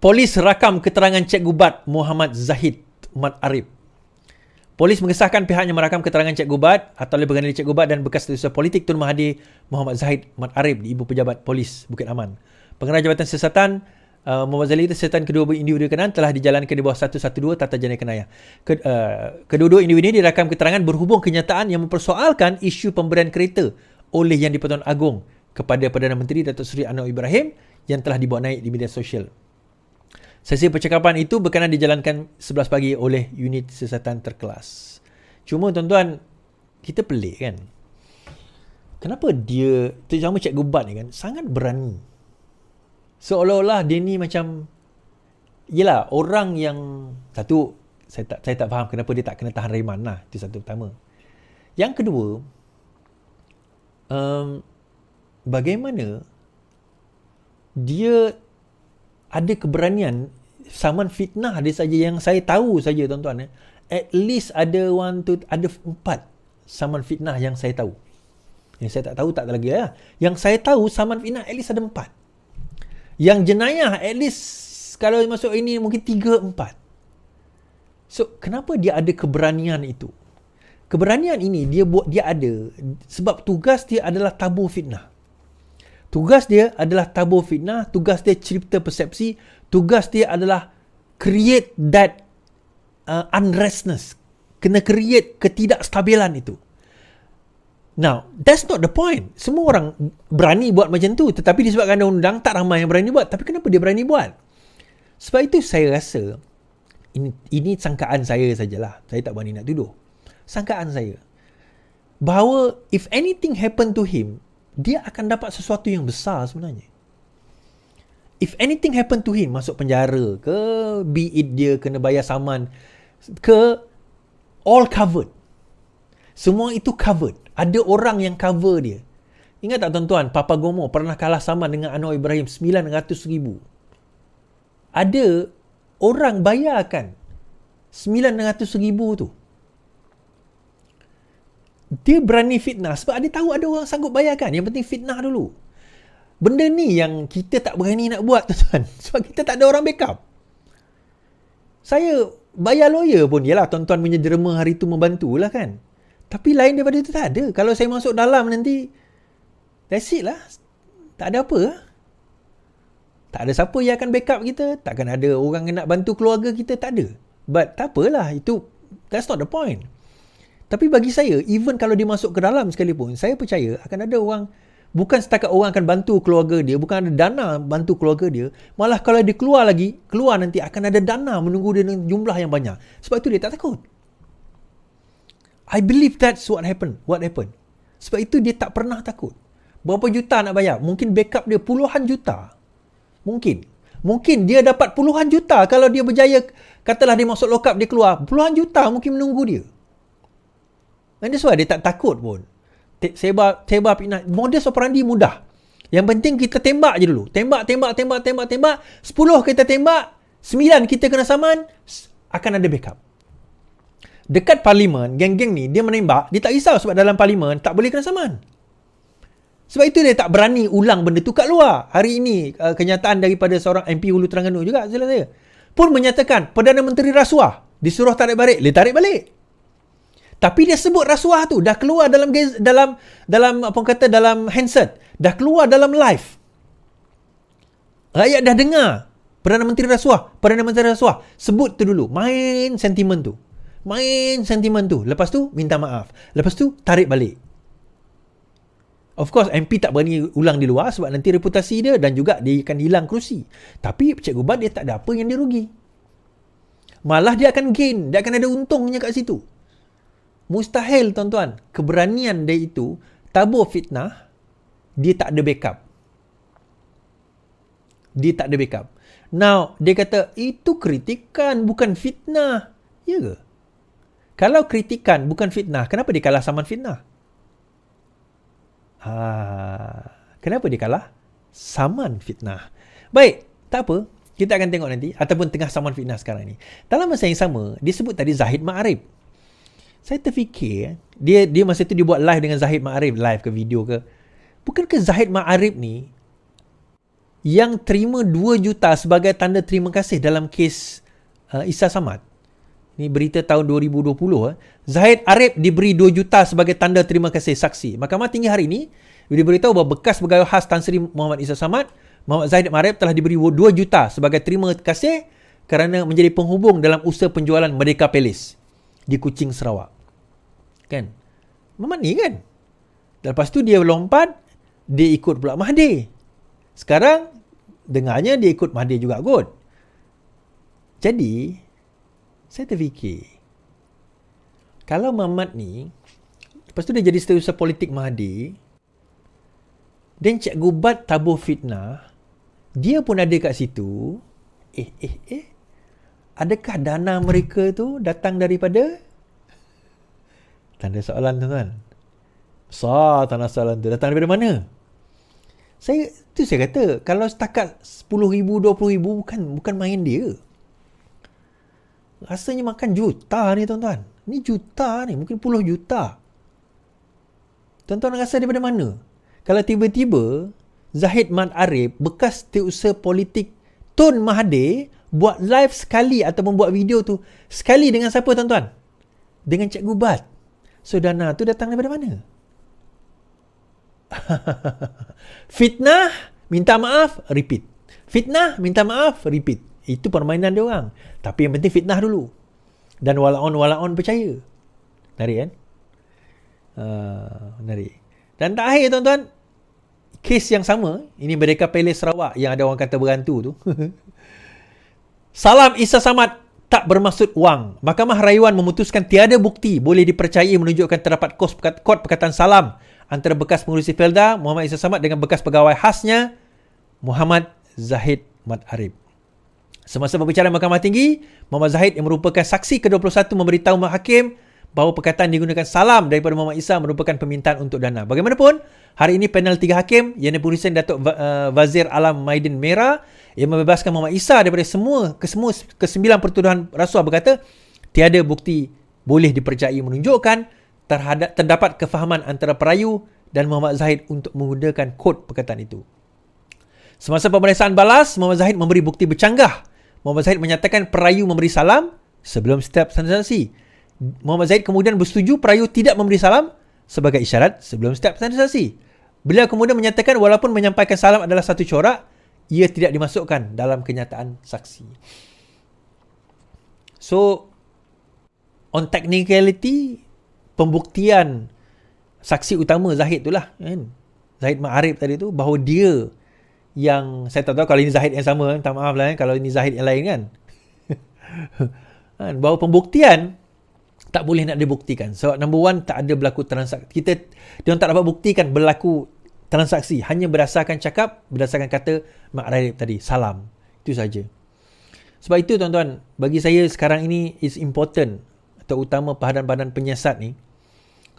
Polis rakam keterangan Cikgu Bat Muhammad Zahid Mat Arif. Polis mengesahkan pihaknya merakam keterangan Cikgu Bat atau oleh pengendali Cikgu Bat dan bekas setiausaha politik Tun Mahathir Muhammad Zahid Mat Arif di Ibu Pejabat Polis Bukit Aman. Pengarah Jabatan Siasatan Muhammad Zahid siasatan kedua individu berkenaan telah dijalankan di bawah 112 Tata Jana Kenaya. Kedua-dua individu ini dirakam keterangan berhubung kenyataan yang mempersoalkan isu pemberian kereta oleh Yang di-Pertuan Agong kepada Perdana Menteri Datuk Seri Anwar Ibrahim yang telah dibawa naik di media sosial. Sesi percakapan itu berkenan dijalankan 11 pagi oleh unit siasatan terkelas. Cuma tuan-tuan, kita pelik kan? Kenapa dia, terutama Cikgu Bat ni kan, sangat berani. Seolah-olah dia ni macam, yelah, orang yang, satu, saya tak faham kenapa dia tak kena tahan reman lah. Itu satu pertama. Yang kedua, bagaimana dia ada keberanian saman fitnah dia saja yang saya tahu saja tuan-tuan. At least ada 4 saman fitnah yang saya tahu. Yang saya tak tahu tak ada lagi lah. Yang saya tahu saman fitnah at least ada 4. Yang jenayah at least kalau masuk ini mungkin 3-4. So kenapa dia ada keberanian itu? Keberanian ini dia ada sebab tugas dia adalah tabur fitnah. Tugas dia adalah tabur fitnah, tugas dia cipta persepsi, tugas dia adalah create that unrestness. Kena create ketidakstabilan itu. Now, that's not the point. Semua orang berani buat macam tu, tetapi disebabkan ada undang tak ramai yang berani buat. Tapi kenapa dia berani buat? Sebab itu saya rasa, ini sangkaan saya sajalah. Saya tak berani nak tuduh. Sangkaan saya. Bahawa if anything happen to him, dia akan dapat sesuatu yang besar sebenarnya. If anything happen to him, masuk penjara ke, be it dia kena bayar saman ke, all covered. Semua itu covered. Ada orang yang cover dia. Ingat tak tuan-tuan, Papa Gomo pernah kalah saman dengan Anwar Ibrahim 900,000. Ada orang bayarkan 900,000 tu. Dia berani fitnah sebab dia tahu ada orang sanggup bayarkan. Yang penting fitnah dulu. Benda ni yang kita tak berani nak buat tuan-tuan. Sebab kita tak ada orang backup. Saya bayar lawyer pun, yelah tuan-tuan punya derma hari tu membantulah kan. Tapi lain daripada itu tak ada. Kalau saya masuk dalam nanti, that's it lah. Tak ada apa lah. Tak ada siapa yang akan backup kita. Takkan ada orang yang nak bantu keluarga kita. Tak ada. But tak apalah. That's not the point. Tapi bagi saya, even kalau dia masuk ke dalam sekalipun, saya percaya akan ada orang, bukan setakat orang akan bantu keluarga dia, bukan ada dana bantu keluarga dia, malah kalau dia keluar nanti akan ada dana menunggu dia dengan jumlah yang banyak. Sebab itu dia tak takut. I believe that's what happened. Sebab itu dia tak pernah takut. Berapa juta nak bayar? Mungkin backup dia puluhan juta. Mungkin dia dapat puluhan juta kalau dia berjaya, katalah dia masuk lock up, dia keluar. Puluhan juta mungkin menunggu dia. And that's why dia tak takut pun. Sebar fitnah. Modus operandi mudah. Yang penting kita tembak je dulu. Tembak. 10 kita tembak, 9 kita kena saman, akan ada backup. Dekat parlimen, geng-geng ni, dia menembak, dia tak risau sebab dalam parlimen tak boleh kena saman. Sebab itu dia tak berani ulang benda tu kat luar. Hari ini, kenyataan daripada seorang MP Hulu Terengganu juga, saya pun menyatakan, Perdana Menteri rasuah, disuruh tarik balik, dia tarik balik. Tapi dia sebut rasuah tu dah keluar dalam handset, dah keluar dalam live. Rakyat dah dengar Perdana Menteri rasuah. Sebut tu dulu, main sentimen tu. Lepas tu minta maaf. Lepas tu tarik balik. Of course MP tak berani ulang di luar sebab nanti reputasi dia dan juga dia akan hilang kerusi. Tapi Cikgu Bat dia tak ada apa yang dia rugi. Malah dia akan gain, dia akan ada untungnya kat situ. Mustahil tuan-tuan, keberanian dia itu tabur fitnah, dia tak ada backup. Now, dia kata itu kritikan bukan fitnah. Ya ke? Kalau kritikan bukan fitnah, kenapa dia kalah saman fitnah? Kenapa dia kalah saman fitnah? Baik, tak apa. Kita akan tengok nanti ataupun tengah saman fitnah sekarang ni. Dalam masa yang sama, dia sebut tadi Zahid Ma'arif. Saya terfikir, dia masa tu dia buat live dengan Zahid Ma'arif, live ke video ke. Bukankah Zahid Ma'arif ni yang terima 2 juta sebagai tanda terima kasih dalam kes Isa Samad. Ini berita tahun 2020. Zahid Arif diberi 2 juta sebagai tanda terima kasih saksi. Mahkamah Tinggi hari ini diberitahu bahawa bekas pegawai khas Tan Sri Muhammad Isa Samad, Muhammad Zahid Arif telah diberi 2 juta sebagai terima kasih kerana menjadi penghubung dalam usaha penjualan Merdeka Palace di Kuching, Sarawak. Kan? Muhammad ni kan? Lepas tu dia lompat, dia ikut pula Mahathir. Sekarang dengarnya dia ikut Mahathir juga kot. Jadi saya terfikir, kalau Mahathir ni lepas tu dia jadi setiausaha politik Mahathir, dan Cikgu Bat tabur fitnah, dia pun ada kat situ. Adakah dana mereka tu datang daripada? Tanda soalan tu kan. Besar tanda soalan tu. Datang daripada mana? Saya kata, kalau setakat 10,000, 20,000 bukan main dia. Rasanya makan juta ni tuan-tuan. Ni juta ni, mungkin puluh juta. Tuan-tuan rasa daripada mana? Kalau tiba-tiba Zahid Mat Arif, bekas setiausaha politik Tun Mahathir, buat live sekali atau membuat video tu sekali dengan siapa tuan-tuan? Dengan Cikgu Bat. So dana tu datang daripada mana? Fitnah, minta maaf, repeat. Fitnah, minta maaf, repeat. Itu permainan dia orang. Tapi yang penting fitnah dulu. Dan walaon percaya. Menarik kan? Menarik. Dan terakhir tuan-tuan, kes yang sama, ini Merdeka Palace Sarawak yang ada orang kata berhantu tu. Salam Isa Samad tak bermaksud wang. Mahkamah Rayuan memutuskan tiada bukti boleh dipercayai menunjukkan terdapat kod perkataan salam antara bekas pengurusi Felda Muhammad Isa Samad dengan bekas pegawai khasnya Muhammad Zahid Mat Arif. Semasa berbicara Mahkamah Tinggi, Muhammad Zahid yang merupakan saksi ke-21 memberitahu hakim bahawa perkataan digunakan salam daripada Muhammad Isa merupakan permintaan untuk dana. Bagaimanapun, hari ini panel 3 hakim yang diputuskan Datuk Wazir Alam Maidin Mera yang membebaskan Muhammad Isa daripada kesembilan pertuduhan rasuah berkata tiada bukti boleh dipercayai menunjukkan terdapat kefahaman antara perayu dan Muhammad Zahid untuk menggunakan kod perkataan itu. Semasa pemeriksaan balas, Muhammad Zahid memberi bukti bercanggah. Muhammad Zahid menyatakan perayu memberi salam sebelum setiap transaksi. Muhammad Zahid kemudian bersetuju perayu tidak memberi salam sebagai isyarat sebelum setiap transaksi. Beliau kemudian menyatakan walaupun menyampaikan salam adalah satu corak, ia tidak dimasukkan dalam kenyataan saksi. So, on technicality, pembuktian saksi utama Zahid itulah, kan? Zahid Mat Arif tadi tu, bahawa dia yang, saya tak tahu kalau ini Zahid yang sama, minta maaf lah, kalau ini Zahid yang lain kan. Bahawa pembuktian tak boleh nak dibuktikan. Sebab number one, tak ada berlaku transaksi. Dia tak dapat buktikan berlaku transaksi. Hanya berdasarkan kata Mak Arif tadi, salam. Itu saja. Sebab itu tuan-tuan, bagi saya sekarang ini is important, terutama badan-badan penyiasat ni,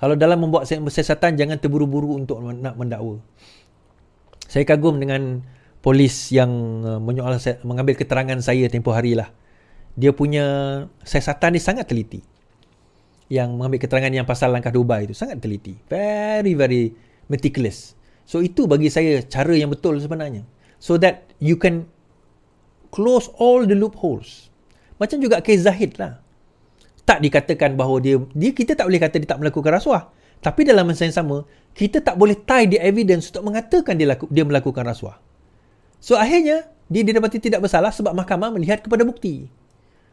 kalau dalam membuat siasatan, jangan terburu-buru untuk nak mendakwa. Saya kagum dengan polis yang mengambil keterangan saya tempoh hari lah. Dia punya siasatan ni sangat teliti. Yang mengambil keterangan yang pasal langkah Dubai itu sangat teliti. Very, very meticulous. So itu bagi saya cara yang betul sebenarnya. So that you can close all the loopholes. Macam juga kes Zahid lah. Tak dikatakan bahawa kita tak boleh kata dia tak melakukan rasuah. Tapi dalam masa yang sama, kita tak boleh tie the evidence untuk mengatakan dia melakukan rasuah. So akhirnya, dia didapati tidak bersalah sebab mahkamah melihat kepada bukti.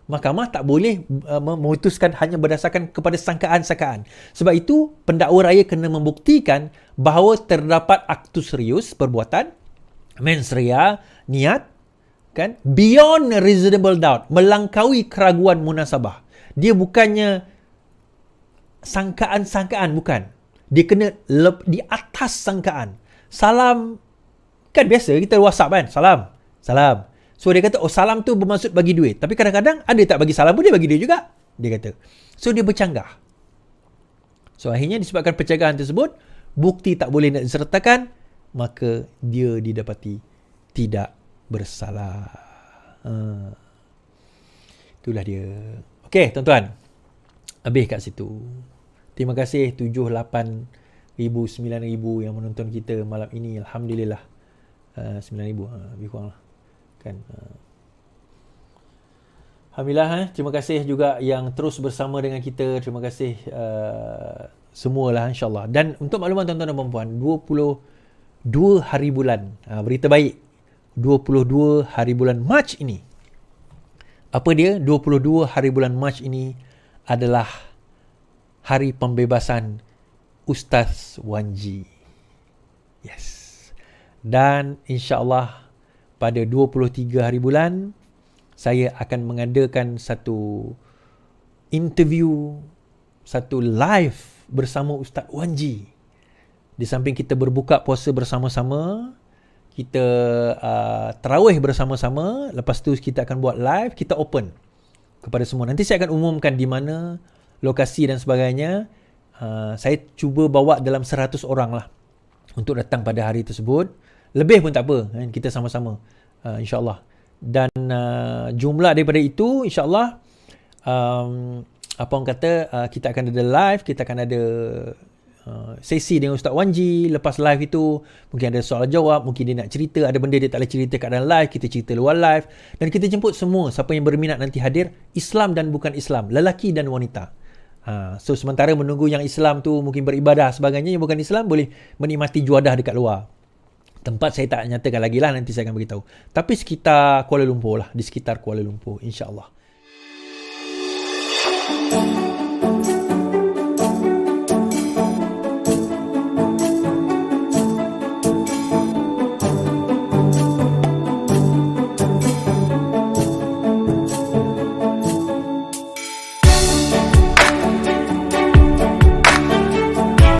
Mahkamah tak boleh memutuskan hanya berdasarkan kepada sangkaan-sangkaan. Sebab itu, pendakwa raya kena membuktikan bahawa terdapat aktus serius perbuatan, mens rea, niat, kan, beyond reasonable doubt, melangkaui keraguan munasabah. Dia bukannya sangkaan-sangkaan, bukan. Dia kena di atas sangkaan. Salam, kan biasa kita WhatsApp kan, salam. So dia kata, salam tu bermaksud bagi duit. Tapi kadang-kadang ada tak bagi salam pun dia bagi duit juga. Dia kata. So dia bercanggah. So akhirnya disebabkan pencanggahan tersebut, bukti tak boleh nak disertakan, maka dia didapati tidak bersalah. Itulah dia. Okey tuan-tuan. Habis kat situ. Terima kasih 7, 8 ribu, 9 ribu yang menonton kita malam ini. Alhamdulillah. 9,000 lebih kurang lah kan. Alhamdulillah, terima kasih juga yang terus bersama dengan kita. Terima kasih semualah insyaAllah. Dan untuk makluman tuan-tuan dan puan-puan, 22 hari bulan, berita baik, 22 hari bulan Mac ini. Apa dia? 22 hari bulan Mac ini adalah hari pembebasan Ustaz Wan G. Yes. Dan insyaAllah pada 23 hari bulan, saya akan mengadakan satu interview, satu live bersama Ustaz Wan G. Di samping kita berbuka puasa bersama-sama, kita tarawih bersama-sama, lepas tu kita akan buat live, kita open kepada semua. Nanti saya akan umumkan di mana, lokasi dan sebagainya. Saya cuba bawa dalam 100 orang lah untuk datang pada hari tersebut. Lebih pun tak apa, kita sama-sama, insyaAllah. Dan jumlah daripada itu insyaAllah apa orang kata, kita akan ada live, kita akan ada sesi dengan Ustaz Wan G. Lepas live itu mungkin ada soal jawab, mungkin dia nak cerita, ada benda dia tak boleh cerita kat dalam live, kita cerita luar live. Dan kita jemput semua siapa yang berminat nanti hadir, Islam dan bukan Islam, lelaki dan wanita. So sementara menunggu yang Islam tu mungkin beribadah sebagainya, yang bukan Islam boleh menikmati juadah dekat luar. Tempat saya tak nyatakan lagi lah, nanti saya akan beritahu. Tapi sekitar Kuala Lumpur lah, di sekitar Kuala Lumpur insyaAllah.